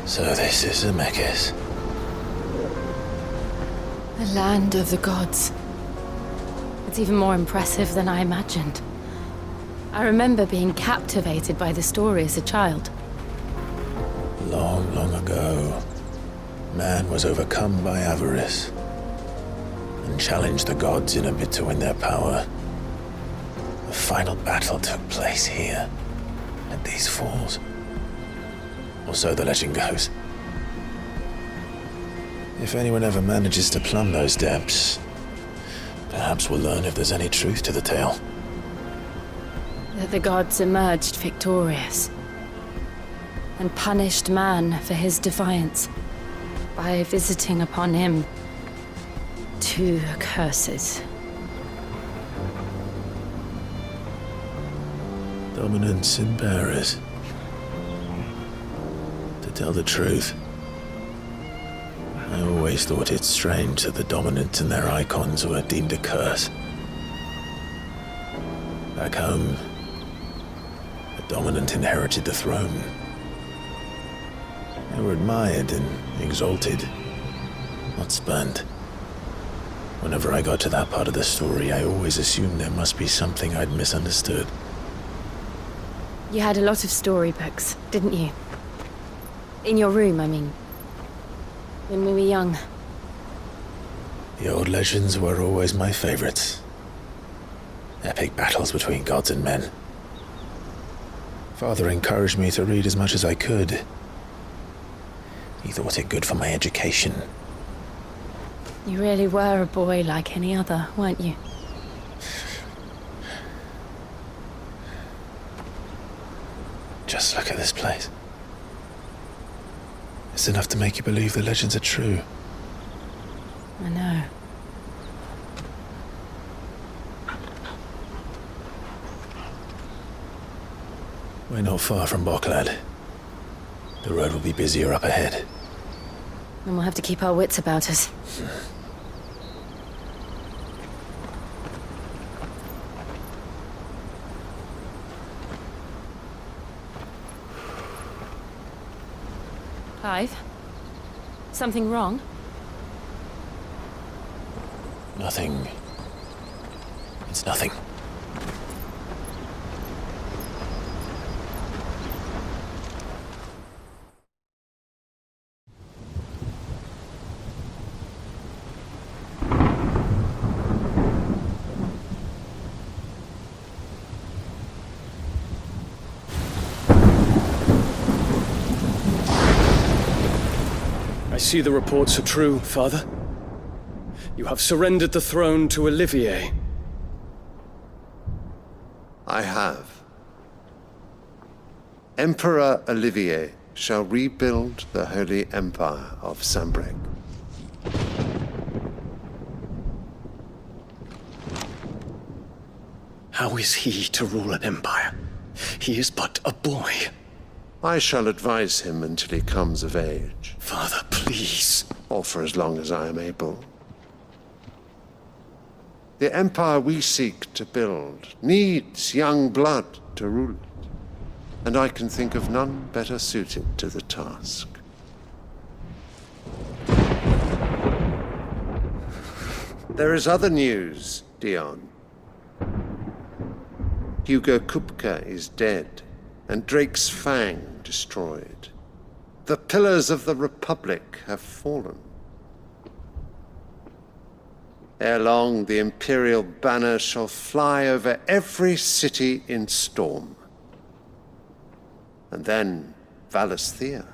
So this is Zemeckis. The land of the gods. It's even more impressive than I imagined. I remember being captivated by the story as a child. Long, long ago, man was overcome by avarice and challenged the gods in a bid to win their power. The final battle took place here, at these falls. Or so the legend goes. If anyone ever manages to plumb those depths, perhaps we'll learn if there's any truth to the tale. That the gods emerged victorious and punished man for his defiance by visiting upon him 2 curses. Dominance and bearers. To tell the truth, I always thought it strange that the dominant and their icons were deemed a curse. Back home, the dominant inherited the throne. They were admired and exalted, not spurned. Whenever I got to that part of the story, I always assumed there must be something I'd misunderstood. You had a lot of storybooks, didn't you? In your room, I mean. When we were young. The old legends were always my favorites. Epic battles between gods and men. Father encouraged me to read as much as I could. He thought it good for my education. You really were a boy like any other, weren't you? Just look at this place. It's enough to make you believe the legends are true. I know. We're not far from Boklad. The road will be busier up ahead. And we'll have to keep our wits about us. Clive? Something wrong? Nothing. It's nothing. I see the reports are true, Father. You have surrendered the throne to Olivier. I have. Emperor Olivier shall rebuild the Holy Empire of Sanbreque. How is he to rule an empire? He is but a boy. I shall advise him until he comes of age. Father, please. Or for as long as I am able. The empire we seek to build needs young blood to rule it, and I can think of none better suited to the task. There is other news, Dion. Hugo Kupka is dead, and Drake's Fang destroyed. The pillars of the Republic have fallen. Ere long, the Imperial banner shall fly over every city in Storm. And then, Valisthea.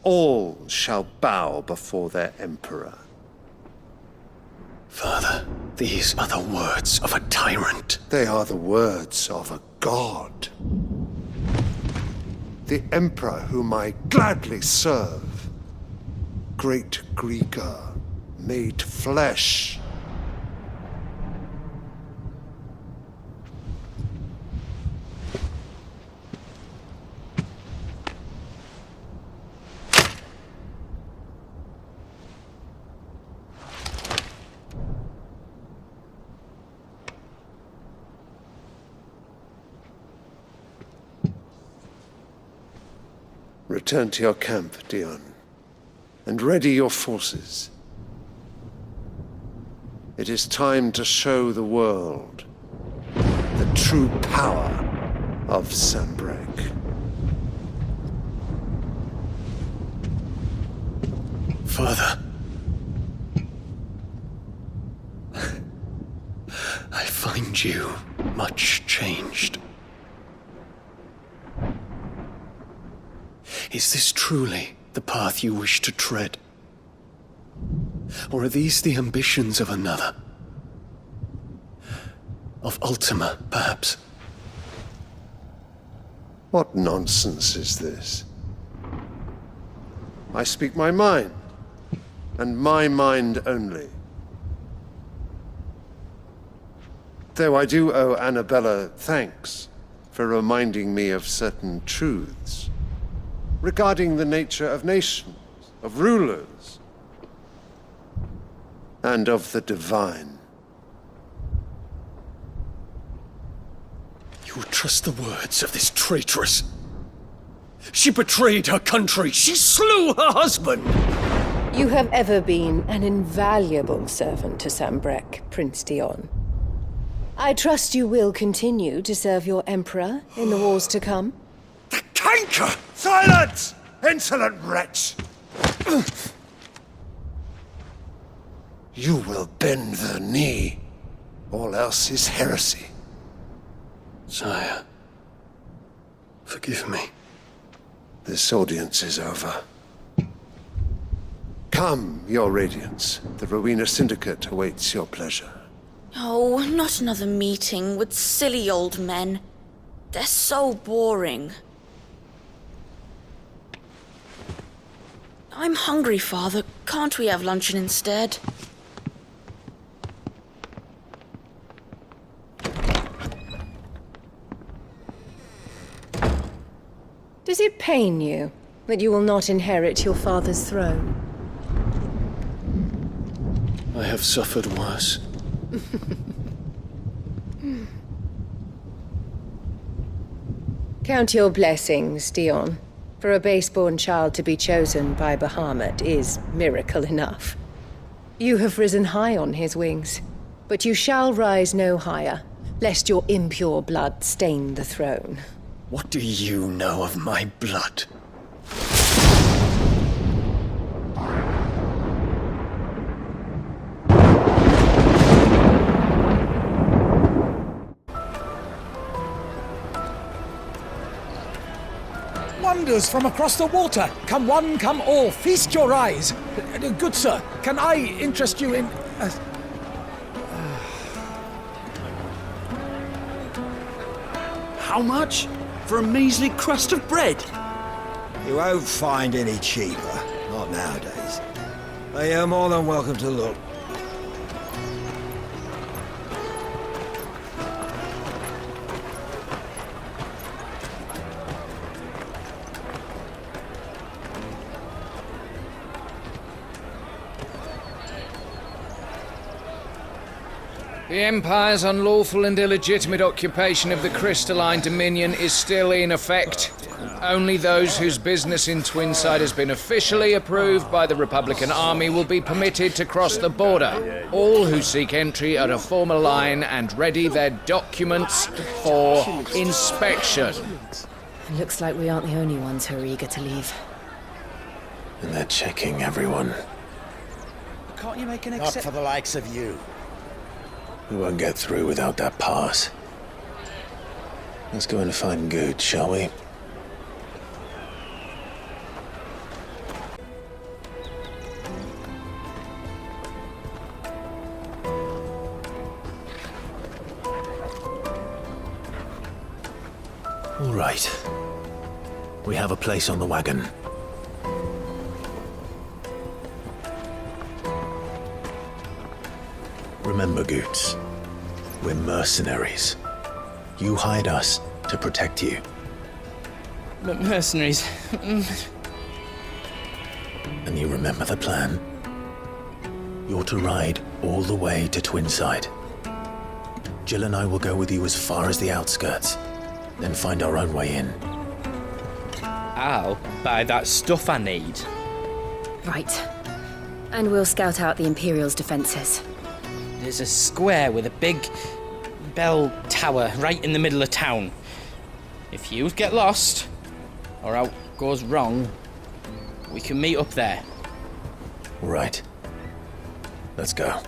All shall bow before their Emperor. Father. These are the words of a tyrant. They are the words of a god. The Emperor whom I gladly serve. Great Greeker, made flesh. Return to your camp, Dion, and ready your forces. It is time to show the world the true power of Sanbreque. Father. I find you much changed. Is this truly the path you wish to tread? Or are these the ambitions of another? Of Ultima, perhaps? What nonsense is this? I speak my mind, and my mind only. Though I do owe Annabella thanks for reminding me of certain truths regarding the nature of nations, of rulers, and of the divine. You would trust the words of this traitress? She betrayed her country! She slew her husband! You have ever been an invaluable servant to Sanbreque, Prince Dion. I trust you will continue to serve your Emperor in the wars to come. The canker! Silence! Insolent wretch! You will bend the knee. All else is heresy. Sire, forgive me. This audience is over. Come, your radiance. The Rowena Syndicate awaits your pleasure. Oh, not another meeting with silly old men. They're so boring. I'm hungry, Father. Can't we have luncheon instead? Does it pain you that you will not inherit your father's throne? I have suffered worse. Count your blessings, Dion. For a base-born child to be chosen by Bahamut is miracle enough. You have risen high on his wings, but you shall rise no higher, lest your impure blood stain the throne. What do you know of my blood? Wonders from across the water. Come one, come all, feast your eyes. Good sir, can I interest you in... How much? For a measly crust of bread? You won't find any cheaper. Not nowadays. But you're more than welcome to look. The Empire's unlawful and illegitimate occupation of the Crystalline Dominion is still in effect. Only those whose business in Twinside has been officially approved by the Republican Army will be permitted to cross the border. All who seek entry are to form a line and ready their documents for inspection. It looks like we aren't the only ones who are eager to leave. And they're checking everyone. Can't you make an Not for the likes of you. We won't get through without that pass. Let's go and find Good, shall we? All right. We have a place on the wagon. Remember, Goots, we're mercenaries. You hired us to protect you. But mercenaries... And you remember the plan? You're to ride all the way to Twinside. Jill and I will go with you as far as the outskirts, then find our own way in. I'll buy that stuff I need. Right. And we'll scout out the Imperial's defenses. There's a square with a big bell tower right in the middle of town. If you get lost, or out goes wrong, we can meet up there. Right. Let's go.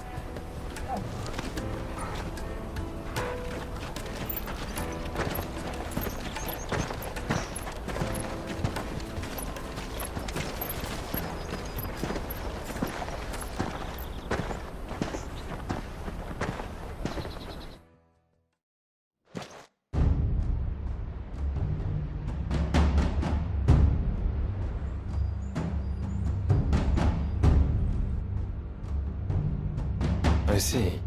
I see.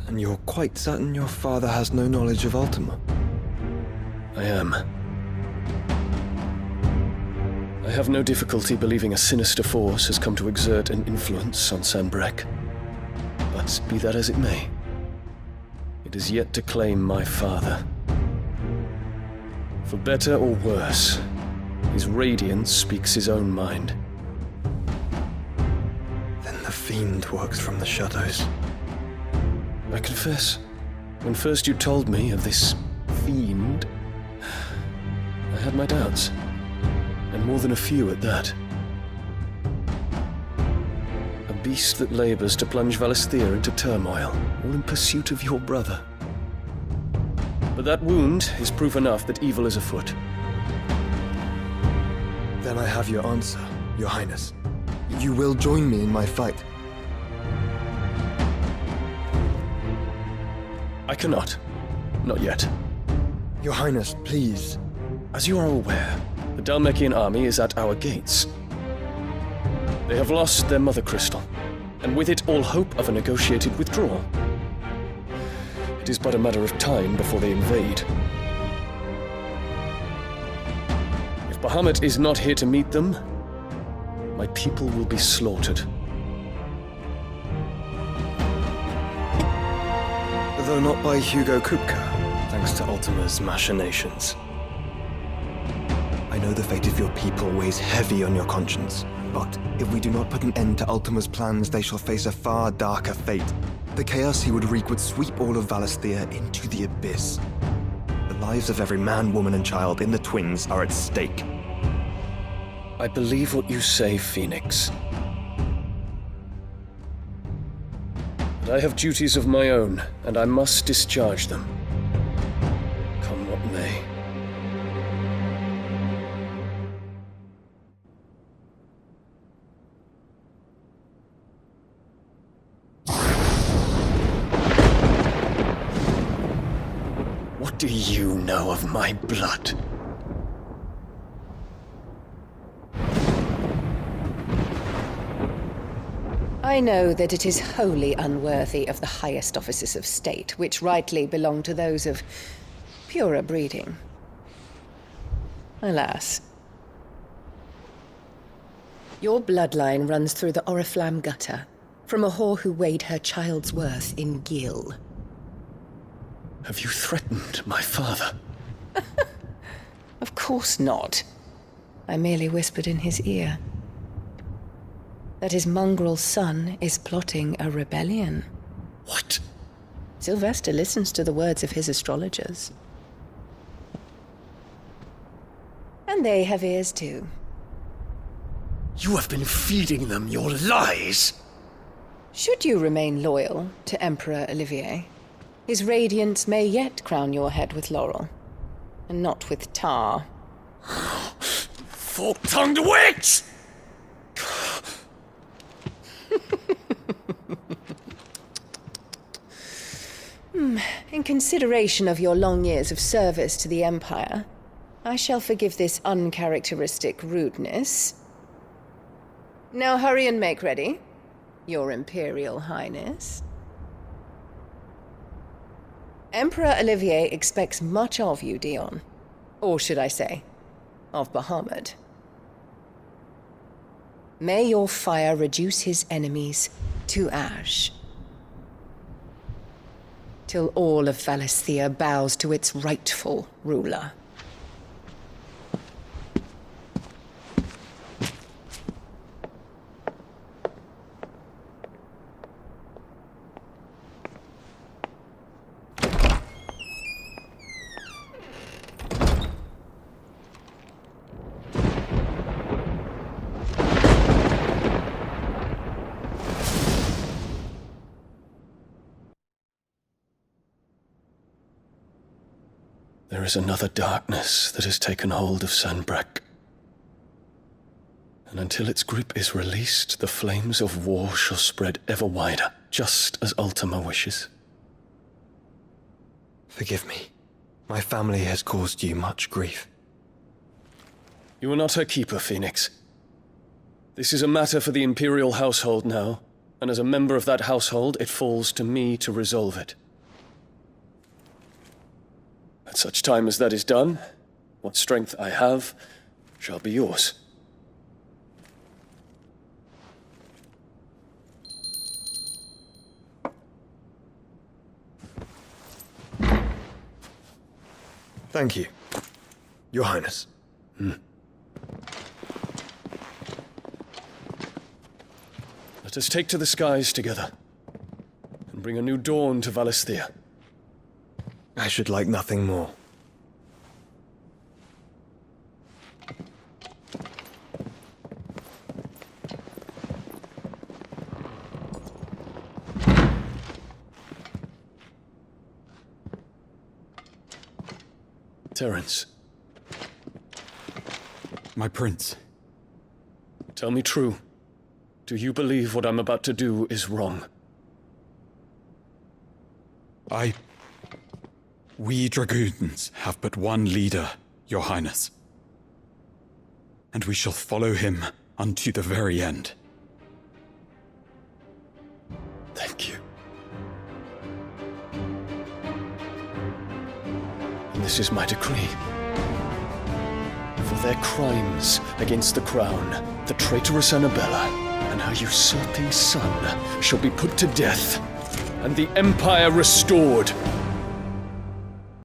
And you're quite certain your father has no knowledge of Ultima? I am. I have no difficulty believing a sinister force has come to exert an influence on Sanbreque. But be that as it may, it is yet to claim my father. For better or worse, his radiance speaks his own mind. Then the fiend works from the shadows. I confess, when first you told me of this fiend, I had my doubts, and more than a few at that. A beast that labors to plunge Valisthea into turmoil, all in pursuit of your brother. But that wound is proof enough that evil is afoot. Then I have your answer, Your Highness. You will join me in my fight. I cannot. Not yet. Your Highness, please. As you are aware, the Dhalmekian army is at our gates. They have lost their mother crystal, and with it all hope of a negotiated withdrawal. It is but a matter of time before they invade. If Bahamut is not here to meet them, my people will be slaughtered. Though not by Hugo Kupka, thanks to Ultima's machinations. I know the fate of your people weighs heavy on your conscience, but if we do not put an end to Ultima's plans, they shall face a far darker fate. The chaos he would wreak would sweep all of Valisthea into the abyss. The lives of every man, woman, and child in the Twins are at stake. I believe what you say, Phoenix. But I have duties of my own, and I must discharge them. Come what may. What do you know of my blood? I know that it is wholly unworthy of the highest offices of state, which rightly belong to those of purer breeding. Alas. Your bloodline runs through the Oriflamme gutter, from a whore who weighed her child's worth in gil. Have you threatened my father? Of course not. I merely whispered in his ear that his mongrel son is plotting a rebellion. What? Sylvester listens to the words of his astrologers. And they have ears too. You have been feeding them your lies! Should you remain loyal to Emperor Olivier, his radiance may yet crown your head with laurel, and not with tar. Fork-tongued witch! In consideration of your long years of service to the Empire, I shall forgive this uncharacteristic rudeness. Now hurry and make ready, Your Imperial Highness. Emperor Olivier expects much of you, Dion. Or should I say, of Bahamut. May your fire reduce his enemies to ash, till all of Valisthea bows to its rightful ruler. There is another darkness that has taken hold of Sanbreque. And until its grip is released, the flames of war shall spread ever wider, just as Ultima wishes. Forgive me. My family has caused you much grief. You are not her keeper, Phoenix. This is a matter for the Imperial household now, and as a member of that household, it falls to me to resolve it. At such time as that is done, what strength I have shall be yours. Thank you, Your Highness. Let us take to the skies together, and bring a new dawn to Valisthea. I should like nothing more. Terence. My prince. Tell me true. Do you believe what I'm about to do is wrong? We dragoons have but one leader, Your Highness. And we shall follow him unto the very end. Thank you. And this is my decree. For their crimes against the crown, the traitorous Annabella and her usurping son shall be put to death, and the Empire restored.